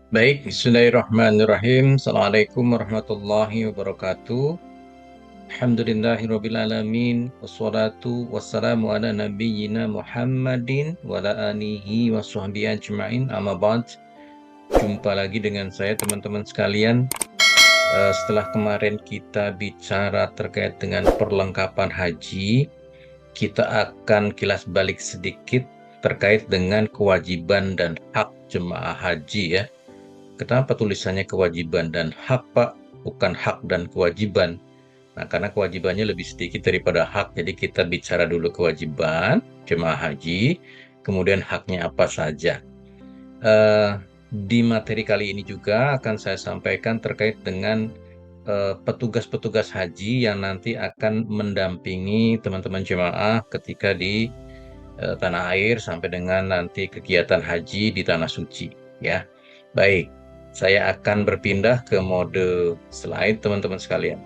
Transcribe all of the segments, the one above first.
Baik, Bismillahirrahmanirrahim. Assalamualaikum warahmatullahi wabarakatuh. Alhamdulillahirrabbilalamin. Wassalatu wassalamu ala nabiyyina Muhammadin wa ala alihi wa sahbihi ajma'in. Amma ba'd. Jumpa lagi dengan saya teman-teman sekalian. Setelah kemarin kita bicara terkait dengan perlengkapan haji, kita akan kilas balik sedikit terkait dengan kewajiban dan hak jemaah haji ya. Kenapa tulisannya kewajiban dan hak, Pak? Bukan hak dan kewajiban. Nah, karena kewajibannya lebih sedikit daripada hak, jadi kita bicara dulu kewajiban jemaah haji, kemudian haknya apa saja. Di materi kali ini juga akan saya sampaikan terkait dengan petugas-petugas haji yang nanti akan mendampingi teman-teman jemaah ketika di tanah air sampai dengan nanti kegiatan haji di tanah suci. Ya, baik. Saya akan berpindah ke mode slide, teman-teman sekalian.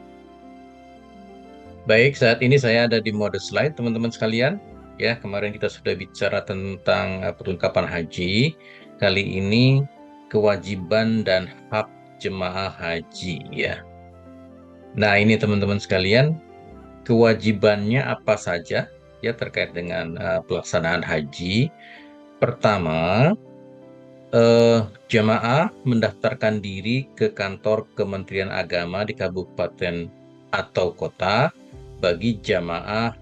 Baik, saat ini saya ada di mode slide, teman-teman sekalian. Ya, kemarin kita sudah bicara tentang perlengkapan haji. Kali ini kewajiban dan hak jemaah haji, ya. Nah, ini teman-teman sekalian, kewajibannya apa saja ya terkait dengan pelaksanaan haji. Pertama, jemaah mendaftarkan diri ke kantor Kementerian Agama di kabupaten atau kota bagi jemaah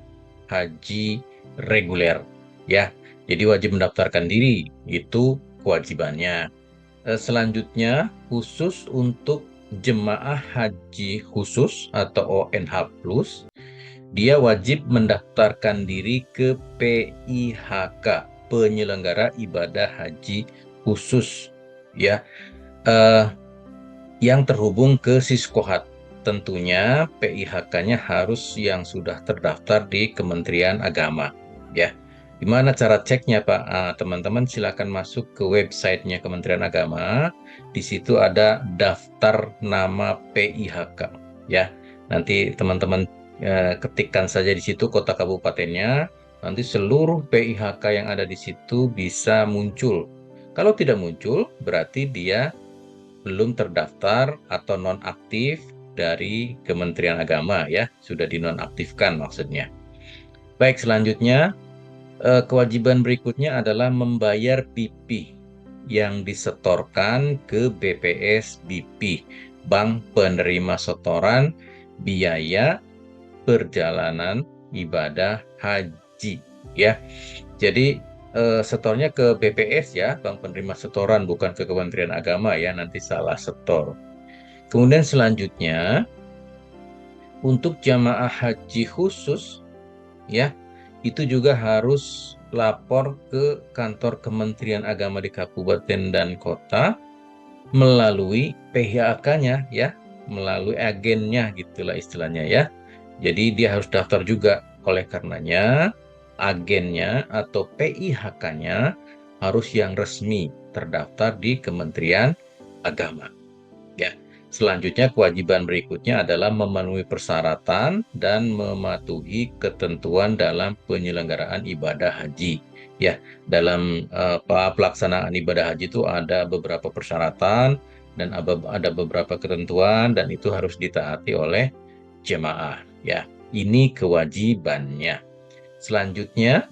haji reguler ya. Jadi wajib mendaftarkan diri, itu kewajibannya. Selanjutnya khusus untuk jemaah haji khusus atau ONH Plus, dia wajib mendaftarkan diri ke PIHK, penyelenggara ibadah haji khusus ya, yang terhubung ke Siskohat. Tentunya PIHK-nya harus yang sudah terdaftar di Kementerian Agama ya. Gimana cara ceknya, Pak? Teman-teman silakan masuk ke websitenya Kementerian Agama. Di situ ada daftar nama PIHK ya. Nanti teman-teman ketikkan saja di situ kota kabupatennya. Nanti seluruh PIHK yang ada di situ bisa muncul. Kalau tidak muncul, berarti dia belum terdaftar atau nonaktif dari Kementerian Agama ya, sudah dinonaktifkan maksudnya. Baik, selanjutnya kewajiban berikutnya adalah membayar BP yang disetorkan ke BPS BP, Bank Penerima Setoran Biaya Perjalanan Ibadah Haji ya. Jadi setornya ke BPS ya, Bank Penerima Setoran, bukan ke Kementerian Agama ya, nanti salah setor. Kemudian selanjutnya untuk jamaah haji khusus ya, itu juga harus lapor ke kantor Kementerian Agama di kabupaten dan kota melalui PHK-nya ya, melalui agennya gitulah istilahnya ya. Jadi dia harus daftar juga. Oleh karenanya agennya atau PIHK-nya harus yang resmi terdaftar di Kementerian Agama. Ya. Selanjutnya kewajiban berikutnya adalah memenuhi persyaratan dan mematuhi ketentuan dalam penyelenggaraan ibadah haji. Ya, dalam pelaksanaan ibadah haji itu ada beberapa persyaratan dan ada beberapa ketentuan dan itu harus ditaati oleh jemaah. Ya, ini kewajibannya. Selanjutnya,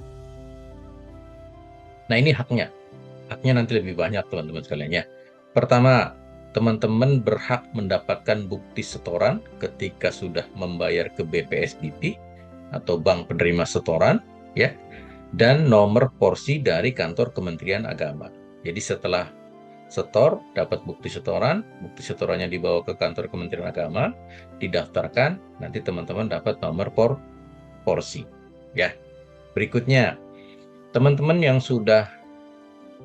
nah ini haknya. Haknya nanti lebih banyak teman-teman sekalian ya. Pertama, teman-teman berhak mendapatkan bukti setoran ketika sudah membayar ke BPSDP atau Bank Penerima Setoran ya, dan nomor porsi dari kantor Kementerian Agama. Jadi setelah setor, dapat bukti bukti setorannya dibawa ke kantor Kementerian Agama, didaftarkan, nanti teman-teman dapat nomor porsi ya. Berikutnya, teman-teman yang sudah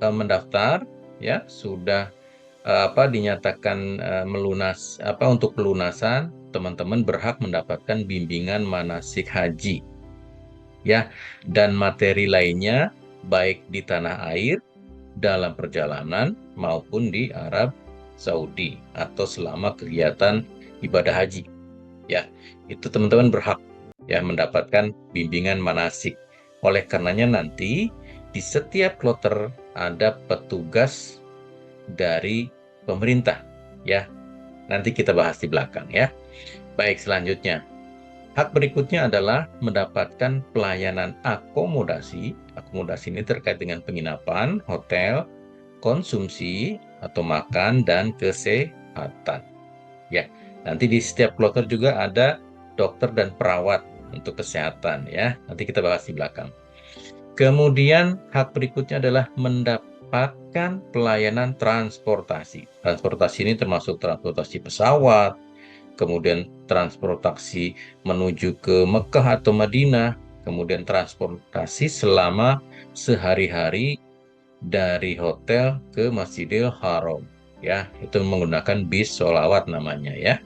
mendaftar ya, sudah dinyatakan untuk pelunasan, teman-teman berhak mendapatkan bimbingan manasik haji ya, dan materi lainnya baik di tanah air, dalam perjalanan maupun di Arab Saudi atau selama kegiatan ibadah haji ya. Itu teman-teman berhak ya mendapatkan bimbingan manasik. Oleh karenanya nanti di setiap kloter ada petugas dari pemerintah, ya. Nanti kita bahas di belakang, ya. Baik, selanjutnya. Hak berikutnya adalah mendapatkan pelayanan akomodasi. Akomodasi ini terkait dengan penginapan, hotel, konsumsi atau makan, dan kesehatan. Ya, nanti di setiap kloter juga ada dokter dan perawat untuk kesehatan, ya. Nanti kita bahas di belakang. Kemudian hak berikutnya adalah mendapatkan pelayanan transportasi. Transportasi ini termasuk transportasi pesawat, kemudian transportasi menuju ke Mekah atau Madinah, kemudian transportasi selama sehari-hari dari hotel ke Masjidil Haram. Ya, itu menggunakan bis sholawat namanya, ya.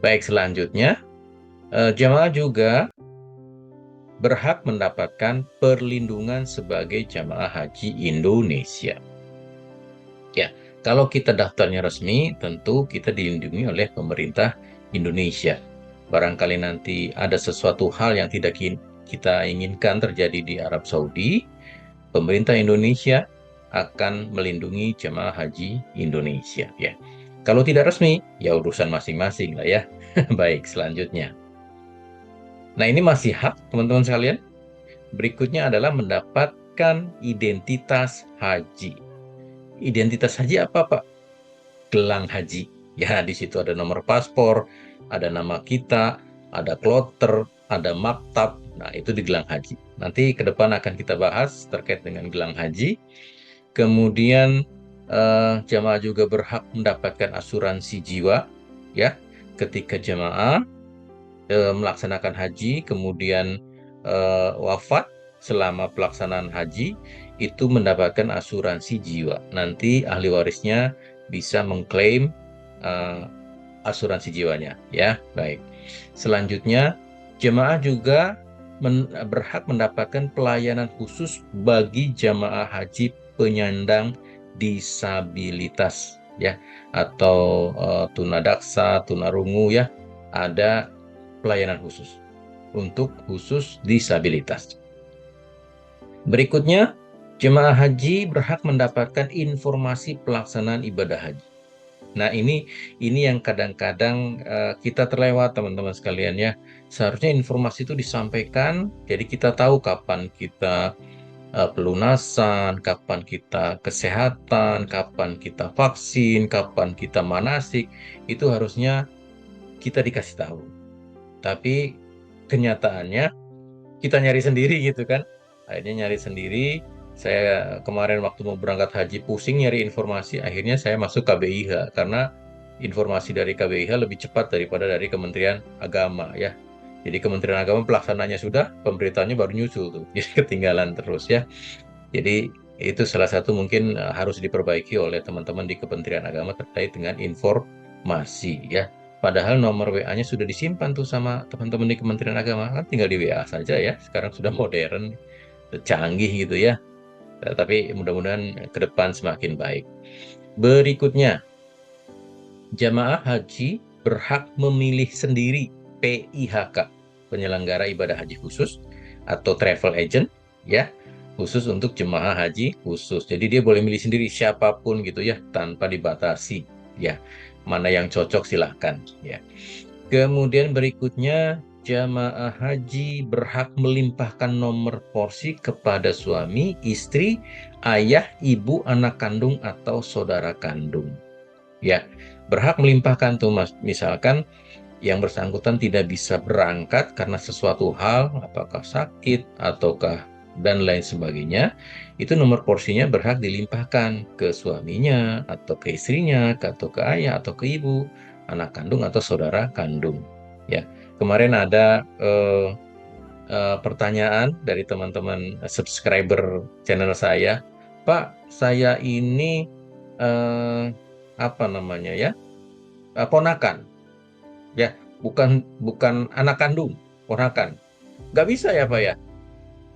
Baik, selanjutnya jamaah juga berhak mendapatkan perlindungan sebagai jamaah haji Indonesia. Ya, kalau kita daftarnya resmi, tentu kita dilindungi oleh pemerintah Indonesia. Barangkali nanti ada sesuatu hal yang tidak kita inginkan terjadi di Arab Saudi, pemerintah Indonesia akan melindungi jemaah haji Indonesia. Ya, kalau tidak resmi, ya urusan masing-masing lah, ya. Baik, selanjutnya. Nah, ini masih hak teman-teman sekalian. Berikutnya adalah mendapatkan identitas haji. Identitas haji apa, Pak? Gelang haji. Ya, di situ ada nomor paspor, ada nama kita, ada kloter, ada maktab. Nah, itu di gelang haji. Nanti ke depan akan kita bahas terkait dengan gelang haji. Kemudian jamaah juga berhak mendapatkan asuransi jiwa, ya, ketika jamaah melaksanakan haji, kemudian wafat selama pelaksanaan haji, itu mendapatkan asuransi jiwa. Nanti ahli warisnya bisa mengklaim asuransi jiwanya, ya. Baik. Selanjutnya, jemaah juga berhak mendapatkan pelayanan khusus bagi jamaah haji penyandang disabilitas, ya, atau tunadaksa, tunarungu, ya. Ada pelayanan khusus untuk khusus disabilitas. Berikutnya, jemaah haji berhak mendapatkan informasi pelaksanaan ibadah haji. Nah, ini yang kadang-kadang kita terlewat, teman-teman sekalian, ya. Seharusnya informasi itu disampaikan, jadi kita tahu kapan kita pelunasan, kapan kita kesehatan, kapan kita vaksin, kapan kita manasik, itu harusnya kita dikasih tahu. Tapi kenyataannya kita nyari sendiri gitu kan. Akhirnya nyari sendiri. Saya kemarin waktu mau berangkat haji pusing nyari informasi, akhirnya saya masuk KBIH karena informasi dari KBIH lebih cepat daripada dari Kementerian Agama, ya. Jadi Kementerian Agama pelaksananya sudah, pemberitaannya baru nyusul tuh. Jadi ketinggalan terus, ya. Jadi itu salah satu mungkin harus diperbaiki oleh teman-teman di Kementerian Agama terkait dengan informasi, ya. Padahal nomor WA-nya sudah disimpan tuh sama teman-teman di Kementerian Agama, kan tinggal di WA saja, ya. Sekarang sudah modern, canggih gitu, ya. Tapi mudah-mudahan ke depan semakin baik. Berikutnya, jamaah haji berhak memilih sendiri PIHK, penyelenggara ibadah haji khusus atau travel agent, ya, khusus untuk jemaah haji khusus. Jadi dia boleh milih sendiri siapapun gitu, ya, tanpa dibatasi, ya. Mana yang cocok silahkan, ya. Kemudian berikutnya, jamaah haji berhak melimpahkan nomor porsi kepada suami, istri, ayah, ibu, anak kandung, atau saudara kandung. Ya, berhak melimpahkan tuh, Mas. Misalkan yang bersangkutan tidak bisa berangkat karena sesuatu hal, apakah sakit, ataukah dan lain sebagainya, itu nomor porsinya berhak dilimpahkan ke suaminya, atau ke istrinya, atau ke ayah, atau ke ibu, anak kandung, atau saudara kandung. Ya, kemarin ada pertanyaan dari teman-teman subscriber channel saya, Pak, saya ini apa namanya, ya, ponakan, ya, bukan anak kandung, ponakan. Nggak bisa ya, Pak, ya?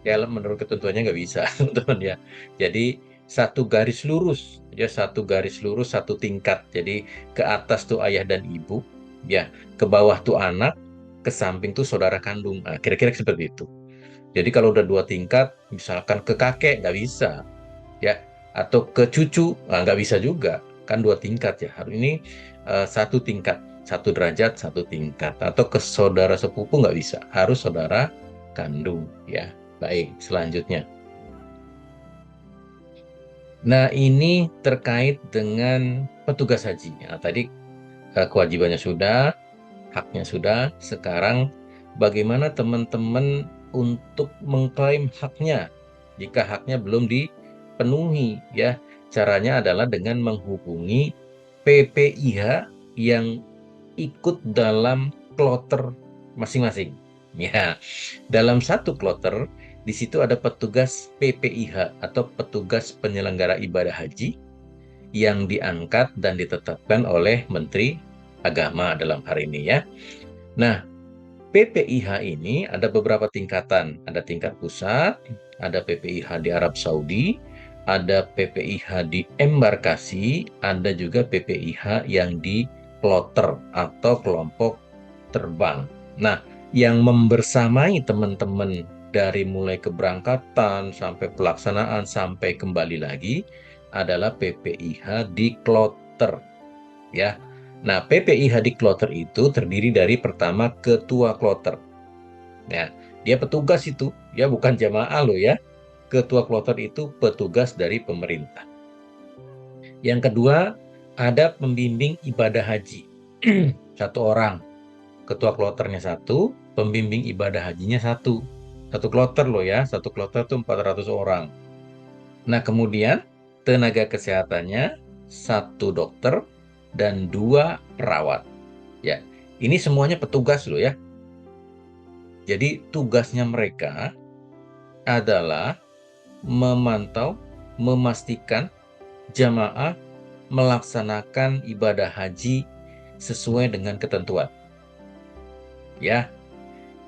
Ya, menurut ketentuannya nggak bisa, teman-teman, ya. Jadi satu garis lurus, ya, satu garis lurus, satu tingkat. Jadi ke atas tuh ayah dan ibu, ya, ke bawah tuh anak, ke samping tuh saudara kandung. Nah, kira-kira seperti itu. Jadi kalau udah 2 tingkat, misalkan ke kakek nggak bisa, ya, atau ke cucu nggak bisa juga. kan 2 tingkat ya. Hari ini 1 tingkat, 1 derajat, 1 tingkat. Atau ke saudara sepupu nggak bisa, harus saudara kandung ya. Baik, selanjutnya. Nah, ini terkait dengan petugas haji. Nah, tadi kewajibannya sudah, haknya sudah. Sekarang bagaimana teman-teman untuk mengklaim haknya jika haknya belum dipenuhi ya? Caranya adalah dengan menghubungi PPIH yang ikut dalam kloter masing-masing. Ya, dalam satu kloter di situ ada petugas PPIH atau petugas penyelenggara ibadah haji yang diangkat dan ditetapkan oleh Menteri Agama dalam hari ini ya. Nah, PPIH ini ada beberapa tingkatan. Ada tingkat pusat, ada PPIH di Arab Saudi, ada PPIH di embarkasi, ada juga PPIH yang di kloter atau kelompok terbang. Nah, yang membersamai teman-teman dari mulai keberangkatan sampai pelaksanaan sampai kembali lagi adalah PPIH di kloter ya. Nah, PPIH di kloter itu terdiri dari pertama ketua kloter. Ya, dia petugas itu, ya bukan jamaah loh ya. Ketua kloter itu petugas dari pemerintah. Yang kedua, ada pembimbing ibadah haji. 1 orang. Ketua kloternya 1, pembimbing ibadah hajinya 1. 1 kloter loh ya, 1 kloter itu 400 orang. Nah, kemudian tenaga kesehatannya 1 dokter dan 2 perawat. Ya, ini semuanya petugas loh ya. Jadi tugasnya mereka adalah memantau, memastikan jamaah melaksanakan ibadah haji sesuai dengan ketentuan. Ya,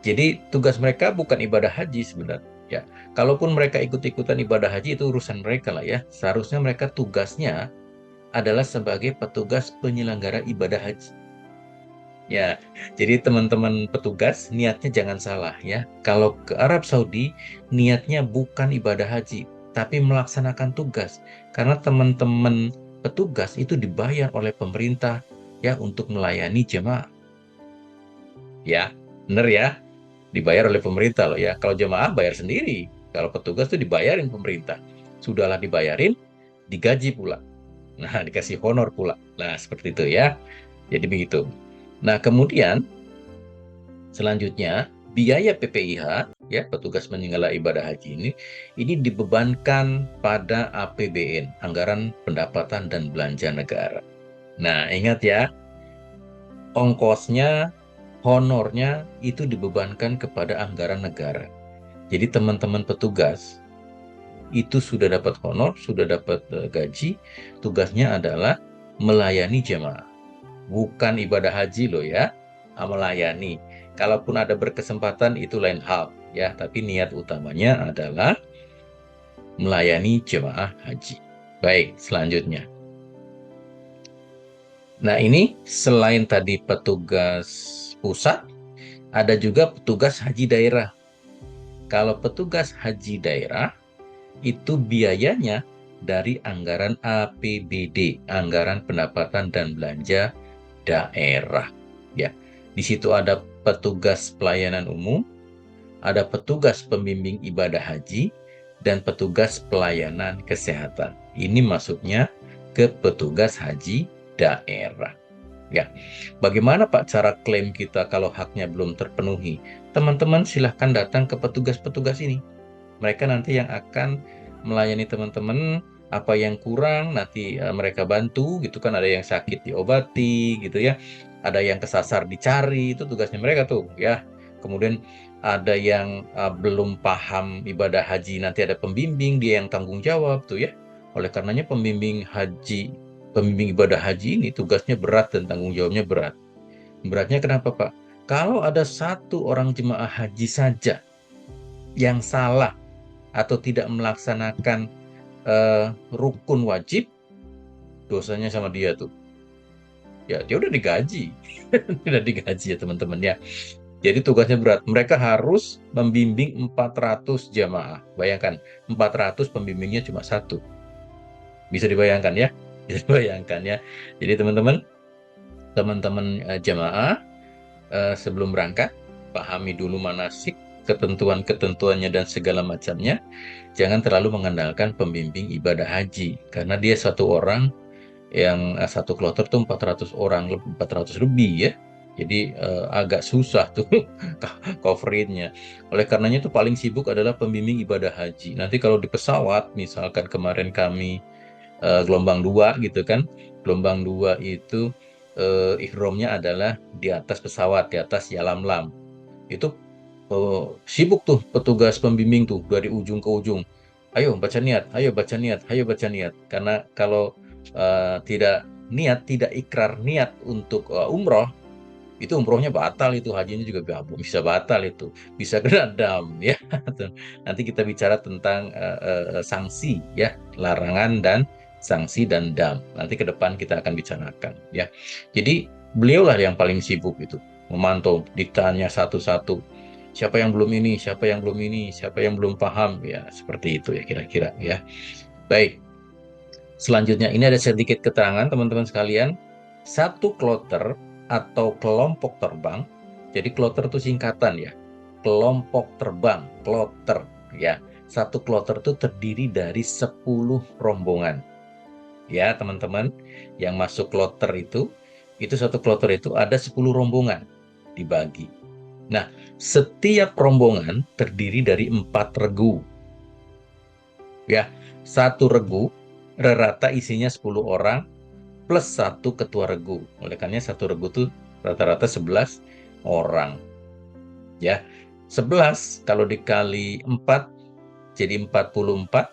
jadi tugas mereka bukan ibadah haji sebenarnya. Ya, kalaupun mereka ikut-ikutan ibadah haji itu urusan mereka lah ya. Seharusnya mereka tugasnya adalah sebagai petugas penyelenggara ibadah haji. Ya, jadi teman-teman petugas niatnya jangan salah ya. Kalau ke Arab Saudi niatnya bukan ibadah haji, tapi melaksanakan tugas. Karena teman-teman petugas itu dibayar oleh pemerintah ya untuk melayani jemaah. Ya, benar ya. Dibayar oleh pemerintah loh ya. Kalau jemaah bayar sendiri. Kalau petugas itu dibayarin pemerintah. Sudahlah dibayarin, digaji pula. Nah, dikasih honor pula. Nah, seperti itu ya. Jadi begitu. Nah, kemudian selanjutnya biaya PPIH ya petugas penyelenggara ibadah haji ini dibebankan pada APBN, anggaran pendapatan dan belanja negara. Nah, ingat ya, ongkosnya, honornya itu dibebankan kepada anggaran negara. Jadi teman-teman petugas itu sudah dapat honor, sudah dapat gaji, tugasnya adalah melayani jemaah. Bukan ibadah haji loh ya, melayani. Kalaupun ada berkesempatan itu lain hal ya, tapi niat utamanya adalah melayani jemaah haji. Baik, selanjutnya. Nah, ini selain tadi petugas pusat, ada juga petugas haji daerah. Kalau petugas haji daerah itu biayanya dari anggaran APBD, anggaran pendapatan dan belanja daerah. Ya, di situ ada petugas pelayanan umum, ada petugas pembimbing ibadah haji, dan petugas pelayanan kesehatan. Ini masuknya ke petugas haji daerah. Ya, bagaimana Pak cara klaim kita kalau haknya belum terpenuhi? Teman-teman silahkan datang ke petugas-petugas ini. Mereka nanti yang akan melayani teman-teman, apa yang kurang nanti mereka bantu gitu kan, ada yang sakit diobati gitu ya. Ada yang kesasar dicari, itu tugasnya mereka tuh ya. Kemudian ada yang belum paham ibadah haji, nanti ada pembimbing, dia yang tanggung jawab tuh ya. Oleh karenanya pembimbing ibadah haji ini tugasnya berat dan tanggung jawabnya berat. Beratnya kenapa Pak? Kalau ada 1 orang jemaah haji saja yang salah atau tidak melaksanakan rukun wajib, dosanya sama dia tuh. Ya, dia udah digaji. Udah digaji ya teman-teman ya. Jadi tugasnya berat. Mereka harus membimbing 400 jamaah. Bayangkan, 400 pembimbingnya cuma 1. Bisa dibayangkan ya. Jadi bayangkan ya. Jadi teman-teman jamaah sebelum berangkat pahami dulu manasik, ketentuan-ketentuannya dan segala macamnya. Jangan terlalu mengandalkan pembimbing ibadah haji karena dia satu orang yang satu kloter tuh 400 orang, 400 lebih ya. Jadi agak susah tuh coveragenya. Oleh karenanya itu paling sibuk adalah pembimbing ibadah haji. Nanti kalau di pesawat, misalkan kemarin kami gelombang 2 gitu kan, gelombang 2 itu ihramnya adalah di atas pesawat, di atas yalamlam. Itu sibuk tuh petugas pembimbing tuh dari ujung ke ujung. Ayo baca niat, ayo baca niat, ayo baca niat. Karena kalau tidak niat, tidak ikrar niat untuk umroh, itu umrohnya batal, itu hajinya juga bisa batal itu, bisa kena dam ya. Nanti kita bicara tentang sanksi ya, larangan dan sanksi dan dam. Nanti ke depan kita akan bicarakan ya. Jadi beliaulah yang paling sibuk itu, memantau, ditanya satu-satu. Siapa yang belum ini, siapa yang belum ini, siapa yang belum paham ya, seperti itu ya kira-kira ya. Baik. Selanjutnya, ini ada sedikit keterangan teman-teman sekalian. Satu kloter atau kelompok terbang, jadi kloter itu singkatan ya. Kelompok terbang, kloter ya. Satu kloter itu terdiri dari 10 rombongan. Ya, teman-teman, yang masuk kloter itu satu kloter itu ada 10 rombongan dibagi. Nah, setiap rombongan terdiri dari 4 regu. Ya, satu regu rata isinya 10 orang plus satu ketua regu. Oleh karena satu regu itu rata-rata 11 orang. Ya, 11 kalau dikali 4 jadi 44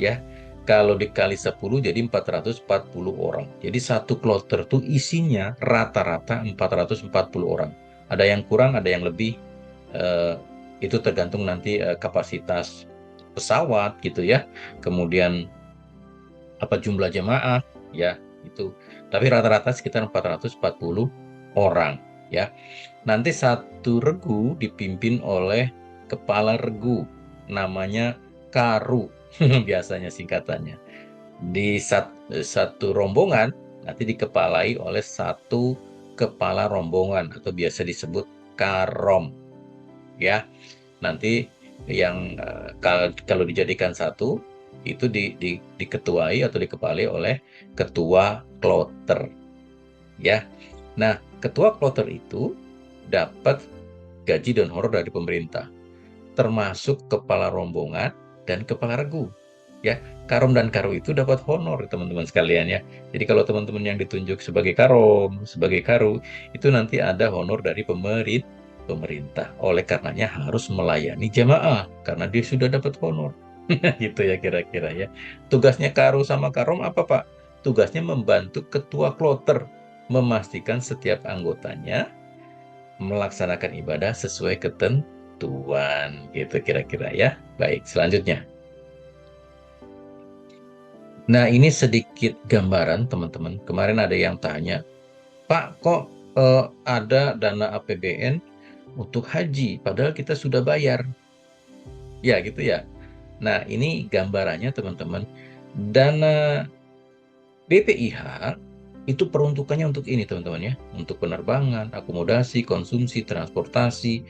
ya. Kalau dikali 10 jadi 440 orang. Jadi satu kloter itu isinya rata-rata 440 orang. Ada yang kurang, ada yang lebih. Eh, itu tergantung nanti kapasitas pesawat gitu ya. Kemudian apa jumlah jemaah ya itu. Tapi rata-rata sekitar 440 orang ya. Nanti satu regu dipimpin oleh kepala regu, namanya karu biasanya singkatannya. Di satu rombongan nanti dikepalai oleh satu kepala rombongan atau biasa disebut karom ya. Nanti yang kalau dijadikan satu itu diketuai atau dikepalai oleh ketua kloter ya. Nah, ketua kloter itu dapat gaji dan honor dari pemerintah, termasuk kepala rombongan dan kepala regu. Ya, karom dan karu itu dapat honor teman-teman sekalian ya. Jadi kalau teman-teman yang ditunjuk sebagai karom, sebagai karu, itu nanti ada honor dari pemerintah. Oleh karenanya harus melayani jamaah karena dia sudah dapat honor. Gitu ya kira-kira ya. Tugasnya karu sama karom apa Pak? Tugasnya membantu ketua kloter memastikan setiap anggotanya melaksanakan ibadah sesuai ketentuan gitu kira-kira ya. Baik, selanjutnya. Nah, ini sedikit gambaran teman-teman. Kemarin ada yang tanya, Pak, kok ada dana APBN untuk haji padahal kita sudah bayar? Ya, gitu ya. Nah, ini gambarannya teman-teman. Dana BPIH itu peruntukannya untuk ini teman-teman ya, untuk penerbangan, akomodasi, konsumsi, transportasi,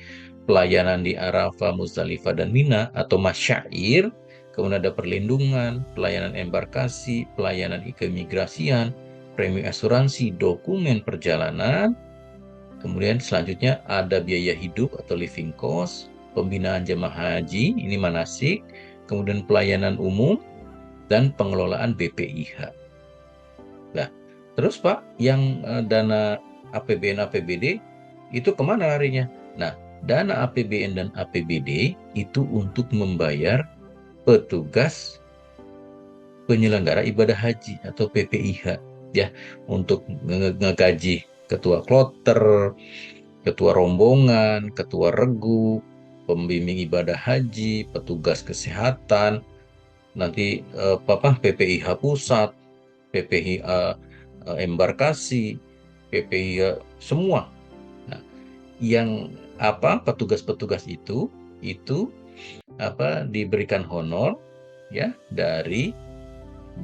pelayanan di Arafah, Muzdalifah, dan Mina atau masyair, kemudian ada perlindungan, pelayanan embarkasi, pelayanan keimigrasian, premi asuransi, dokumen perjalanan, kemudian selanjutnya ada biaya hidup atau living cost, pembinaan jemaah haji, ini manasik, kemudian pelayanan umum, dan pengelolaan BPIH. Nah, terus Pak, yang dana APBN APBD itu kemana larinya? Nah, dana APBN dan APBD itu untuk membayar petugas penyelenggara ibadah haji atau PPIH ya, untuk ngegaji ketua kloter, ketua rombongan, ketua regu, pembimbing ibadah haji, petugas kesehatan, nanti PPIH pusat, PPIH embarkasi, PPIH semua. Nah, yang petugas-petugas itu diberikan honor ya dari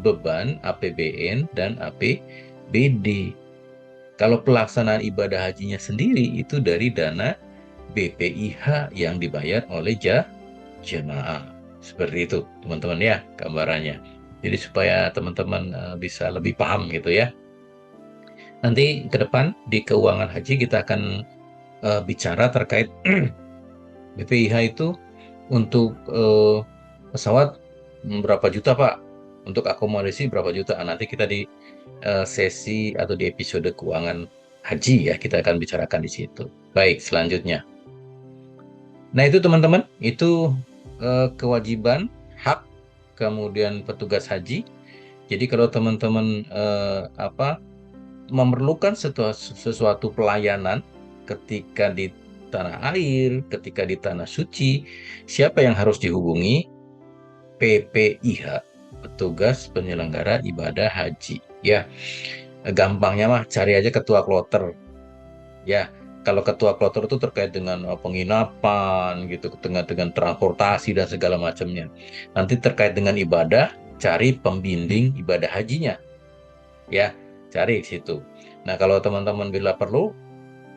beban APBN dan APBD. Kalau pelaksanaan ibadah hajinya sendiri itu dari dana BPIH yang dibayar oleh jemaah. Seperti itu, teman-teman ya, gambarannya. Jadi supaya teman-teman bisa lebih paham gitu ya. Nanti ke depan di keuangan haji kita akan bicara terkait BPIH itu untuk pesawat berapa juta Pak? Untuk akomodasi berapa juta? Nanti kita di sesi atau di episode keuangan haji ya, kita akan bicarakan di situ. Baik, selanjutnya. Nah itu teman-teman, itu kewajiban, hak, kemudian petugas haji. Jadi kalau teman-teman memerlukan sesuatu pelayanan ketika di tanah air, ketika di tanah suci, siapa yang harus dihubungi? PPIH, petugas penyelenggara ibadah haji. Ya, gampangnya mah cari aja ketua kloter. Ya, kalau ketua kloter itu terkait dengan penginapan gitu, dengan transportasi dan segala macamnya. Nanti terkait dengan ibadah, cari pembimbing ibadah hajinya. Ya, cari di situ. Nah, kalau teman-teman bila perlu,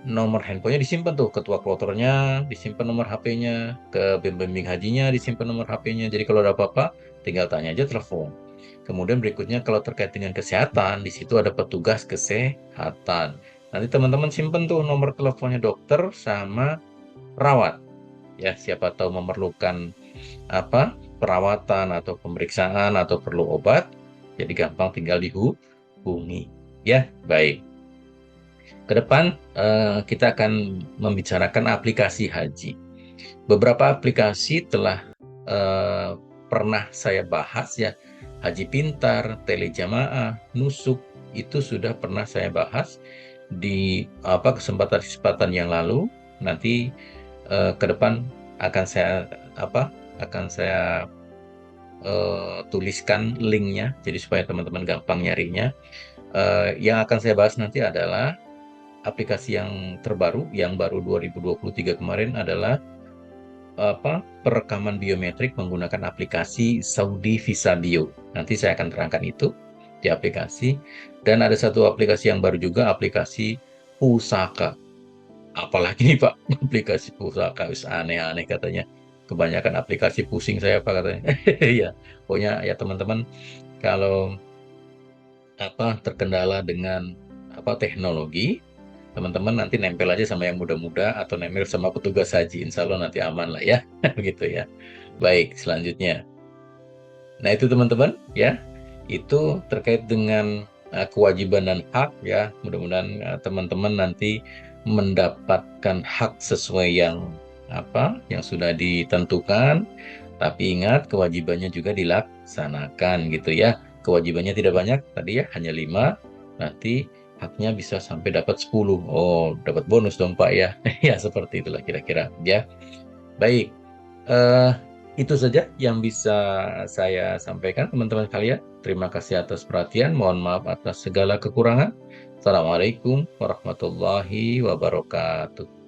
nomor handphonenya disimpan tuh, ketua kloternya disimpan nomor HP-nya, ke pembimbing hajinya disimpan nomor HP-nya. Jadi kalau ada apa-apa, tinggal tanya aja, telepon. Kemudian berikutnya kalau terkait dengan kesehatan, di situ ada petugas kesehatan. Nanti teman-teman simpen tuh nomor teleponnya dokter sama perawat. Ya, siapa tahu memerlukan perawatan atau pemeriksaan atau perlu obat, jadi gampang tinggal dihubungi. Ya, baik. Ke depan kita akan membicarakan aplikasi haji. Beberapa aplikasi telah pernah saya bahas ya. Haji Pintar, Telejamaah, Nusuk, itu sudah pernah saya bahas di kesempatan-kesempatan yang lalu. Nanti ke depan akan saya tuliskan linknya, jadi supaya teman-teman gampang nyarinya. Yang akan saya bahas nanti adalah aplikasi yang terbaru, yang baru 2023 kemarin adalah perekaman biometrik menggunakan aplikasi Saudi Visa Bio. Nanti saya akan terangkan itu di aplikasi. Dan ada satu aplikasi yang baru juga, aplikasi pusaka. Apalagi nih Pak, aplikasi pusaka, wis aneh-aneh katanya. Kebanyakan aplikasi pusing saya Pak katanya. Ya, pokoknya ya teman-teman, kalau terkendala dengan teknologi, teman-teman nanti nempel aja sama yang muda-muda atau nempel sama petugas haji, insya Allah nanti aman lah ya. Begitu ya. Baik, selanjutnya. Nah itu teman-teman ya, itu terkait dengan kewajiban dan hak ya. Mudah-mudahan teman-teman nanti mendapatkan hak sesuai yang sudah ditentukan. Tapi ingat, kewajibannya juga dilaksanakan gitu ya. Kewajibannya tidak banyak, tadi ya hanya 5, nanti haknya bisa sampai dapat 10. Oh, dapat bonus dong Pak ya. Ya seperti itulah kira-kira ya. Baik, itu saja yang bisa saya sampaikan teman-teman kalian. Terima kasih atas perhatian, mohon maaf atas segala kekurangan. Assalamualaikum warahmatullahi wabarakatuh.